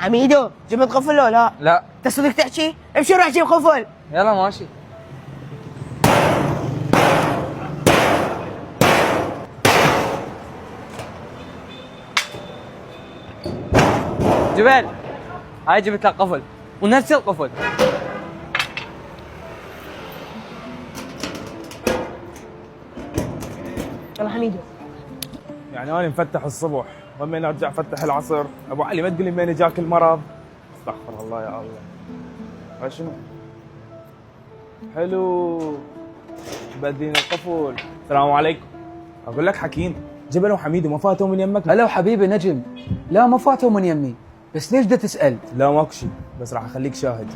حميدو جبت قفل لو لا؟ لا. انت صدق تحكي؟ امشي روح جيب قفل. يلا ماشي. جبل هاي جبت لك قفل ونفس القفل. يلا حميدو. يعني انا مفتح الصبح ومين ارجع افتح العصر. ابو علي ما تقول لي من جاك المرض. استغفر الله يا الله. هاي شنو؟ حلو بدين القفل. السلام عليكم. اقول لك حكيم جبل وحميدو ما فاتوا من يمك؟ هلا وحبيبي نجم. لا ما فاتوا من يمي، بس ليش بدك تسأل؟ لا ماكو شيء، بس راح اخليك شاهد.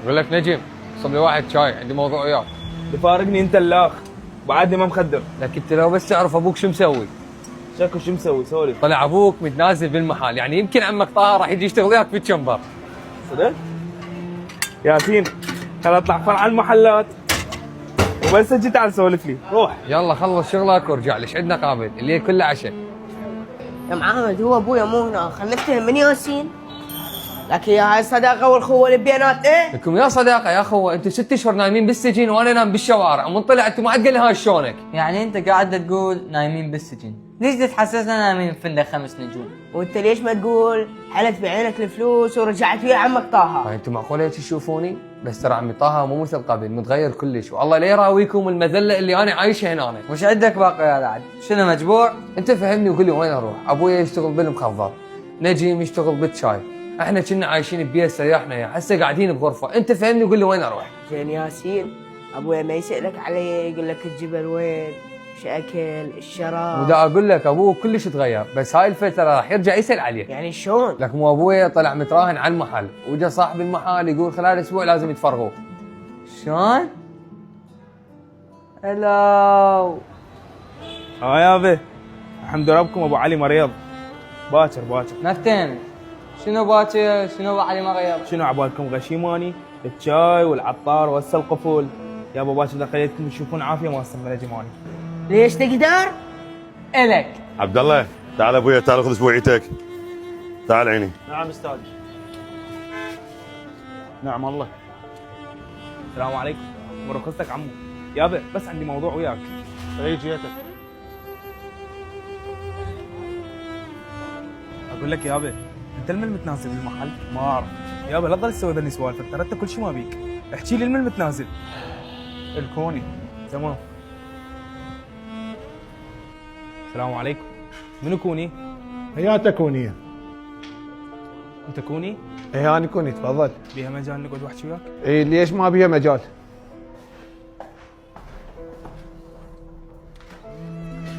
اقول لك نجم صب لي واحد شاي عندي موضوع وياك. تفارقني انت الاخ بعدني ما مخدر. لكن انت لو بس تعرف ابوك شو مسوي. شكو شو مسوي؟ سولف. طلع ابوك متنازل بالمحل، يعني يمكن عمك طه راح يجي يشتغل وياك في الشمبر. صدق؟ ياسين خل اطلع فرع المحلات وبس اجي تعال سولف لي. روح. يلا خلص شغلك وارجع ليش عندنا قابل الليل كله عشاء. يا معاهد هو ابويا مو هنا، خلنا نفتهم من ياسين. لكن يا هاي الصداقه والخوه اللي بينات ايه؟ لكم يا صداقه يا اخوه انتم 6 اشهر نايمين بالسجن وانا نام بالشوارع ومن طلع انت ما عاد قال لي هاي شلونك؟ يعني انت قاعد تقول نايمين بالسجن، ليش تحسسنا نايمين بفندق 5 نجوم؟ وانت ليش ما تقول حلت بعينك الفلوس ورجعت ويا عمك طه؟ هاي انتم معقوله هيك تشوفوني؟ بس ترى عمي طه مو مثل قبل، متغير كلش والله لا يراويكم المذله اللي انا عايشه هنا. وش عندك باقي يا لعد؟ شنو مجبور؟ انت فهمني وقول لي وين اروح؟ ابويا يشتغل بالمخفض، نجيم يشتغل بالشاي، احنا كنا عايشين ببيت سياحنا يا هسه قاعدين بغرفه، انت فهمني وقول لي وين اروح؟ زين ياسين ابويا ما يسالك عليه يقول لك الجبل وين؟ شو اكل؟ الشراب؟ ودا اقول لك ابوه كلش تغير، بس هاي الفتره راح يرجع يسال عليه. يعني شلون؟ لك مو ابويا طلع متراهن على المحل، وجا صاحب المحل يقول خلال اسبوع لازم يتفرغوا. شلون؟ هلو. يابا الحمد ربكم ابو علي مريض باكر باكر. نفتهم شنو باكر؟ شنو ابو علي مريض؟ شنو عبالكم غشيماني؟ الشاي والعطار وهسه القفل. يابا باكر اذا خليتكم تشوفون عافيه ما استمر جماني. ليش تقدر؟ الك. عبد الله تعال ابويا تعال خذ اسبوعيتك. تعال عيني. نعم استاذ. نعم الله. السلام عليكم. مرخصتك عمو. يابا بس عندي موضوع وياك. اي جيتك. اقول لك يابا انت المن متنازل بالمحل؟ ما اعرف. يابا لا تضل تسوي ذني سوالفك، ترى انت كل شيء ما بيك. احكي لي المن متنازل. الكوني. تمام. السلام عليكم. منو كوني؟ حياتك كونية. انت كوني؟ ايه انا كوني تفضل. بيها مجال نقعد واحكي وياك؟ ايه ليش ما بيها مجال؟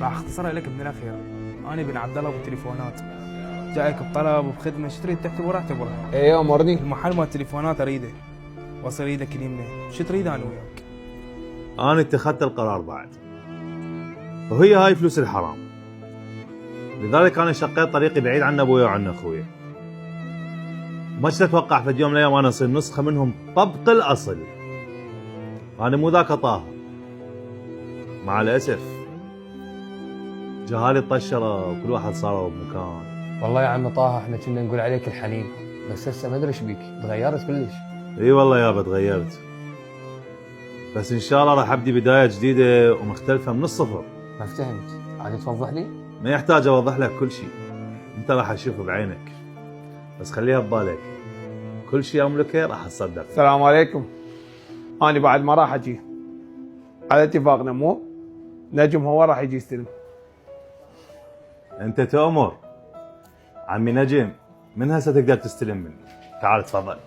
راح اختصرها لك من الاخير. انا بن عبد الله ابو تليفونات. جايك بطلب وبخدمه، شو تريد تحتبر اعتبرها. ايه امرني. المحل مال التليفونات اريده. وصل ايدك اليمنى، شو تريد انا وياك؟ انا اتخذت القرار بعد، وهي هاي فلوس الحرام، لذلك انا شقيت طريقي بعيد عن ابويا وعن اخويا. ما كنت اتوقع في يوم من الايام انا اصير نسخه منهم طبق الاصل. انا مو ذاك طه. مع الاسف جهالي طشره وكل واحد صار بمكان. والله يا عم طه احنا كنا نقول عليك الحليم، بس هسه ما ادري ايش بيك، تغيرت كلش. اي والله يابا تغيرت، بس ان شاء الله راح ابدي بدايه جديده ومختلفه من الصفر. ما فهمت، عادي توضح لي؟ ما يحتاج اوضح لك كل شيء، انت راح تشوفه بعينك، بس خليها ببالك كل شيء املكه راح اتصدق. السلام عليكم. انا بعد ما راح اجي على اتفاقنا، مو نجم هو راح يجي يستلم. انت تؤمر عمي نجم، من هسه تقدر تستلم مني. تعال تفضل.